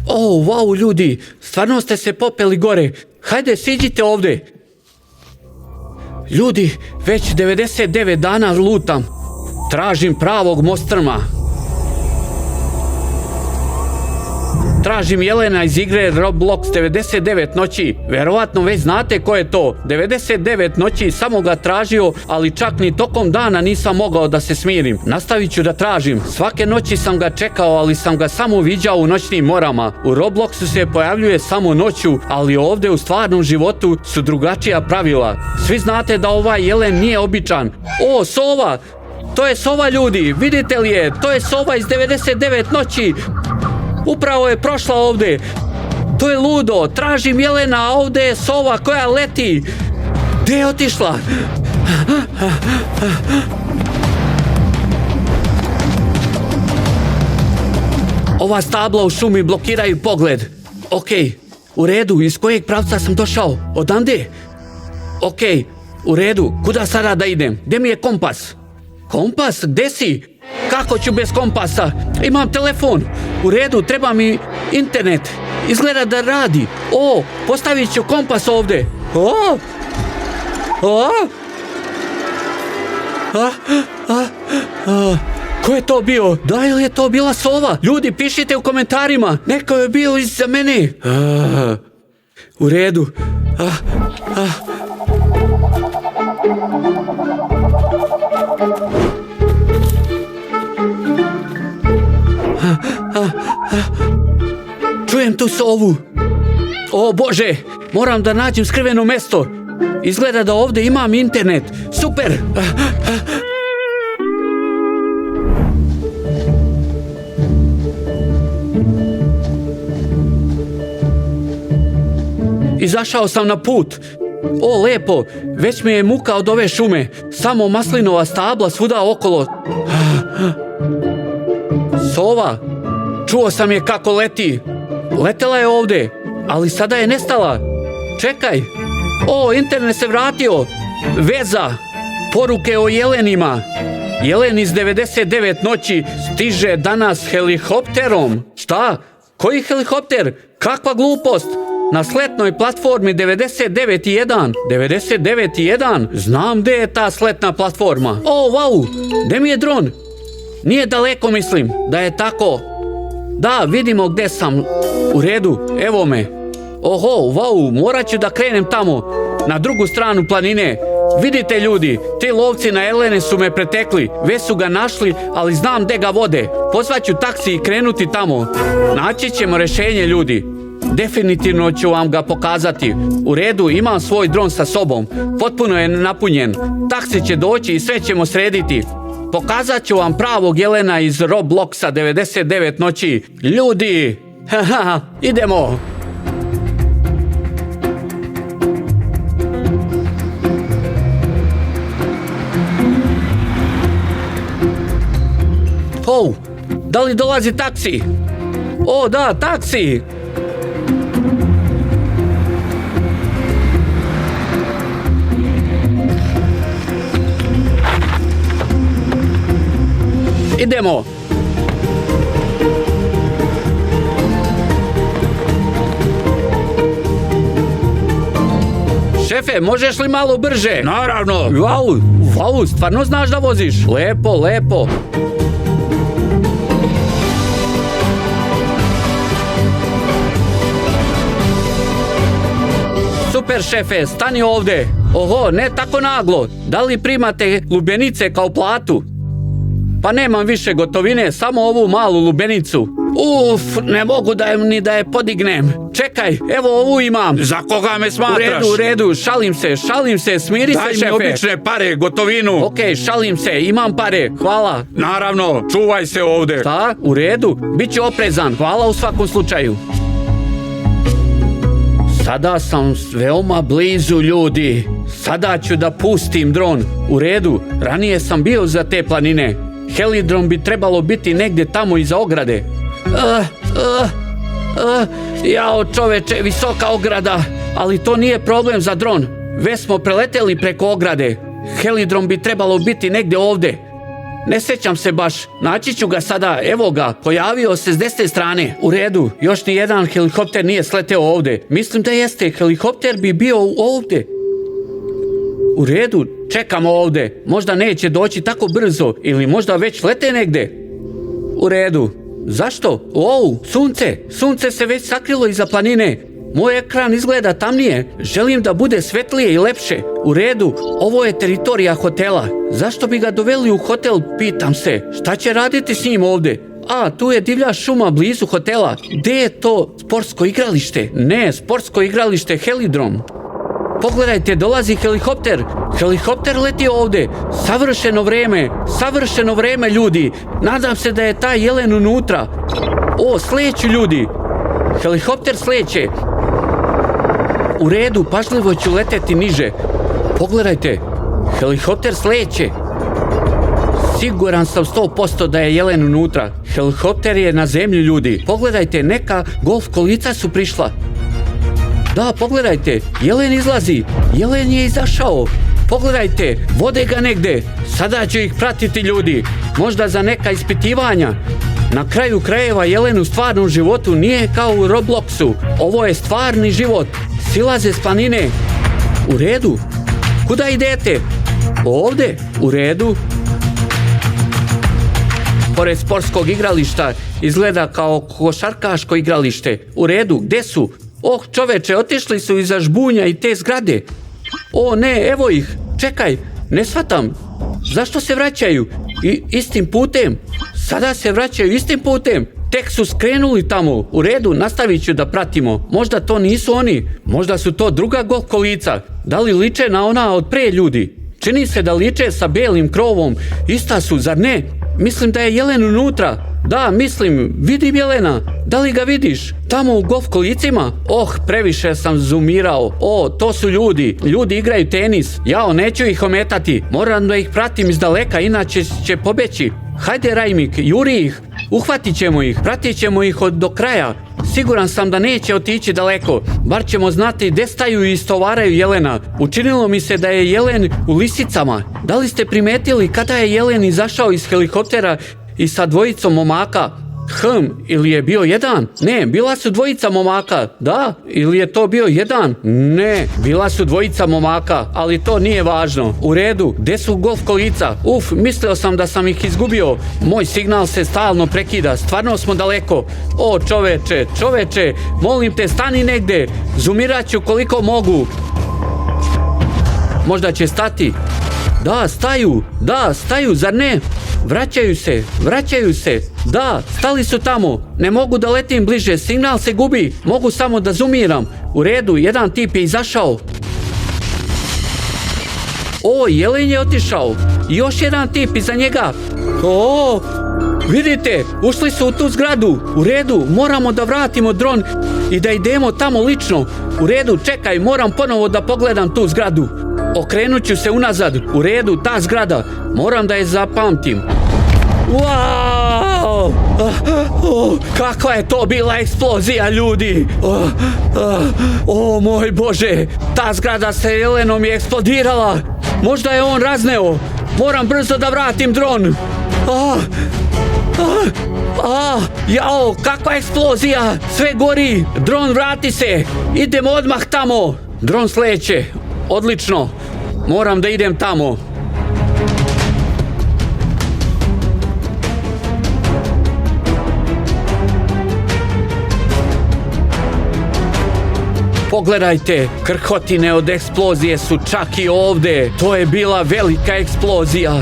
Wow, ljudi, stvarno ste se popeli gore. Hajde, siđite ovdje. Ljudi, već 99 dana lutam. Tražim pravog mostrma. Tražim Jelena iz igre Roblox 99 noći. Verovatno već znate ko je to. 99 noći samo ga tražio, ali čak ni tokom dana nisam mogao da se smirim. Nastavit ću da tražim. Svake noći sam ga čekao, ali sam ga samo viđao u noćnim morama. U Robloxu se pojavljuje samo noću, ali ovdje u stvarnom životu su drugačija pravila. Svi znate da ovaj Jelen nije običan. O, sova! To je sova, ljudi! Vidite li je? To je sova iz 99 noći! Upravo je prošla ovdje. To je ludo. Tražim Jelena, a ovdje je sova koja leti. Gdje je otišla? Ova stabla u šumi blokiraju pogled. Ok, u redu. Iz kojeg pravca sam došao? Odande? Ok, u redu. Kuda sada da idem? Gdje mi je kompas? Kompas? Gdje si? Kako ću bez kompasa? Imam telefon. U redu, treba mi internet. Izgleda da radi. O, postavit ću kompas ovdje. Ko je to bio? Da li je to bila sova? Ljudi, pišite u komentarima. Neko je bio iza mene. U redu. Čujem tu sovu. O Bože, moram da nađem skriveno mesto. Izgleda da ovdje imam internet. Super. Izašao sam na put. O, lepo, već mi je muka od ove šume. Samo maslinova stabla svuda okolo. Sova, čuo sam je kako leti. Letela je ovdje, ali sada je nestala. Čekaj. O, internet se vratio. Veza. Poruke o jelenima. Jelen iz 99 noći stiže danas helikopterom. Šta? Koji helikopter? Kakva glupost? Na sletnoj platformi 99.1. 99.1? Znam gdje je ta sletna platforma. O, wow, gdje mi je dron? Nije daleko, mislim, da je tako. Da, vidimo gdje sam. U redu, evo me. Oho, wow, morat ću da krenem tamo, na drugu stranu planine. Vidite, ljudi, ti lovci na Jelene su me pretekli. Već su ga našli, ali znam gdje ga vode. Pozvaću taksi i krenuti tamo. Naći ćemo rješenje, ljudi. Definitivno ću vam ga pokazati. U redu, imam svoj dron sa sobom. Potpuno je napunjen. Taksi će doći i sve ćemo srediti. Pokazat ću vam pravog Jelena iz Robloxa 99 noći. Ljudi, idemo. Oh, da li dolazi taksi? O, da, taksi. Idemo. Šefe, možeš li malo brže? Naravno. Wow, stvarno znaš da voziš? Lepo, lepo. Super, šefe, stani ovdje. Oho, ne tako naglo. Da li primate lubenice kao platu? Pa nemam više gotovine, samo ovu malu lubenicu. Ne mogu da je podignem. Čekaj, evo ovu imam. Za koga me smatraš? U redu, šalim se, smiri se, šefe. Daj mi obične pare, gotovinu. Ok, šalim se, imam pare, hvala. Naravno, čuvaj se ovdje. Šta? U redu, bit ću oprezan, hvala u svakom slučaju. Sada sam veoma blizu, ljudi. Sada ću da pustim dron. U redu, ranije sam bio za te planine. Helidron bi trebalo biti negdje tamo iza ograde. Jao, čoveče, visoka ograda. Ali to nije problem za dron. Već smo preleteli preko ograde. Helidron bi trebalo biti negdje ovdje. Ne sjećam se baš. Naći ću ga sada. Evo ga. Pojavio se s desne strane. U redu. Još ni jedan helikopter nije sleteo ovdje. Mislim da jeste. Helikopter bi bio ovdje. U redu. Čekamo ovdje. Možda neće doći tako brzo. Ili možda već lete negdje. U redu. Zašto? Sunce. Sunce se već sakrilo iza planine. Moj ekran izgleda tamnije. Želim da bude svetlije i lepše. U redu, ovo je teritorija hotela. Zašto bi ga doveli u hotel, pitam se. Šta će raditi s njim ovdje? Tu je divlja šuma blizu hotela. Gdje je to sportsko igralište? Ne, sportsko igralište Helidrom. Pogledajte, dolazi helikopter. Helikopter leti ovdje. Savršeno vrijeme, ljudi. Nadam se da je taj jelen unutra. Sleću ljudi. Helikopter sleće. U redu, pažljivo ću leteti niže. Pogledajte, helikopter sleće. Siguran sam 100% da je jelen unutra. Helikopter je na zemlji, ljudi. Pogledajte, neka golf kolica su prišla. Da, pogledajte, jelen izlazi. Jelen je izašao. Pogledajte, vode ga negdje. Sada ću ih pratiti, ljudi. Možda za neka ispitivanja. Na kraju krajeva jelen u stvarnom životu nije kao u Robloxu. Ovo je stvarni život. Silaze s planine. U redu. Kuda idete? Ovdje. U redu. Pored sportskog igrališta izgleda kao košarkaško igralište. U redu. Gdje su? Čoveče, otišli su iza žbunja i te zgrade. Ne, evo ih. Čekaj, ne shvatam. Zašto se vraćaju? Istim putem. Sada se vraćaju istim putem. Tek su skrenuli tamo. U redu, nastavit ću da pratimo. Možda to nisu oni. Možda su to druga golf kolica. Da li liče na ona od pre, ljudi? Čini se da liče sa belim krovom. Ista su, zar ne? Mislim da je jelen unutra. Da, mislim, vidim jelena. Da li ga vidiš? Tamo u golf kolicima? Previše sam zoomirao. To su ljudi. Ljudi igraju tenis. Jao, neću ih ometati. Moram da ih pratim iz daleka, inače će pobeći. Hajde, Rajmik, juri ih. Uhvatit ćemo ih. Pratit ćemo ih do kraja. Siguran sam da neće otići daleko. Bar ćemo znati gde staju i istovaraju jelena. Učinilo mi se da je jelen u lisicama. Da li ste primetili kada je jelen izašao iz helikoptera i sa dvojicom momaka? Ili je bio jedan? Ne, bila su dvojica momaka. Da, ili je to bio jedan? Ne, bila su dvojica momaka, ali to nije važno. U redu, gde su golf kolica? Mislio sam da sam ih izgubio. Moj signal se stalno prekida, stvarno smo daleko. Čoveče, molim te, stani negde. Zoomirat ću koliko mogu. Možda će stati. Da, staju, zar ne? Vraćaju se. Da, stali su tamo. Ne mogu da letim bliže, signal se gubi. Mogu samo da zoomiram. U redu, jedan tip je izašao. Jelen je otišao. Još jedan tip iza njega. Vidite, ušli su u tu zgradu. U redu, moramo da vratimo dron i da idemo tamo lično. U redu, čekaj, moram ponovo da pogledam tu zgradu. Okrenut ću se unazad. U redu, ta zgrada. Moram da je zapamtim. Wow! Kakva je to bila eksplozija, ljudi! Moj Bože! Ta zgrada sa jelenom je eksplodirala! Možda je on razneo! Moram brzo da vratim dron! Jao, kakva eksplozija! Sve gori! Dron, vrati se! Idemo odmah tamo! Dron sleće! Odlično! Moram da idem tamo! Pogledajte, krhotine od eksplozije su čak i ovdje. To je bila velika eksplozija.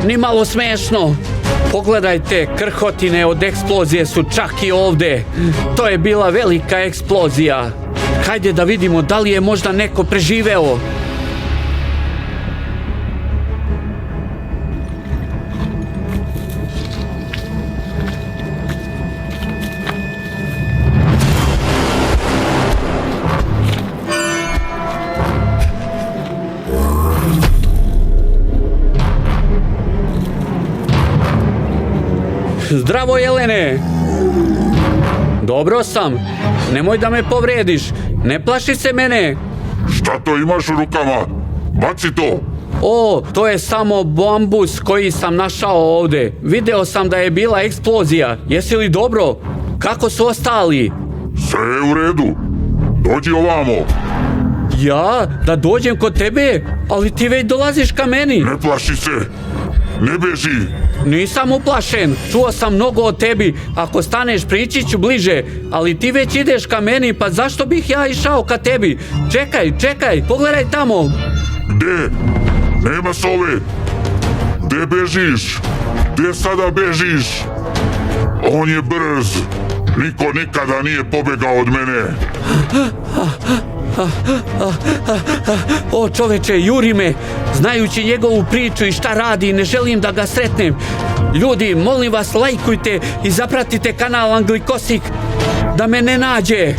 Nimalo smešno. Pogledajte, krhotine od eksplozije su čak i ovdje. To je bila velika eksplozija. Hajde da vidimo da li je možda neko preživeo. Zdravo, Jelene! Dobro sam. Nemoj da me povrediš. Ne plaši se mene. Šta to imaš u rukama? Baci to! O, to je samo bambus koji sam našao ovde. Video sam da je bila eksplozija. Jesi li dobro? Kako su ostali? Sve je u redu. Dođi ovamo. Ja? Da dođem kod tebe? Ali ti već dolaziš ka meni. Ne plaši se. Ne beži. Nisam uplašen. Čuo sam mnogo o tebi. Ako staneš prići ću bliže. Ali ti već ideš ka meni, pa zašto bih ja išao ka tebi? Čekaj, pogledaj tamo. Gde? Nema sove. Gde bežiš? Gde sada bežiš? On je brz. Niko nikada nije pobegao od mene. O čoveče, juri me. Znajući njegovu priču i šta radi, ne želim da ga sretnem. Ljudi, molim vas, lajkujte i zapratite kanal Anglikosik da me ne nađe.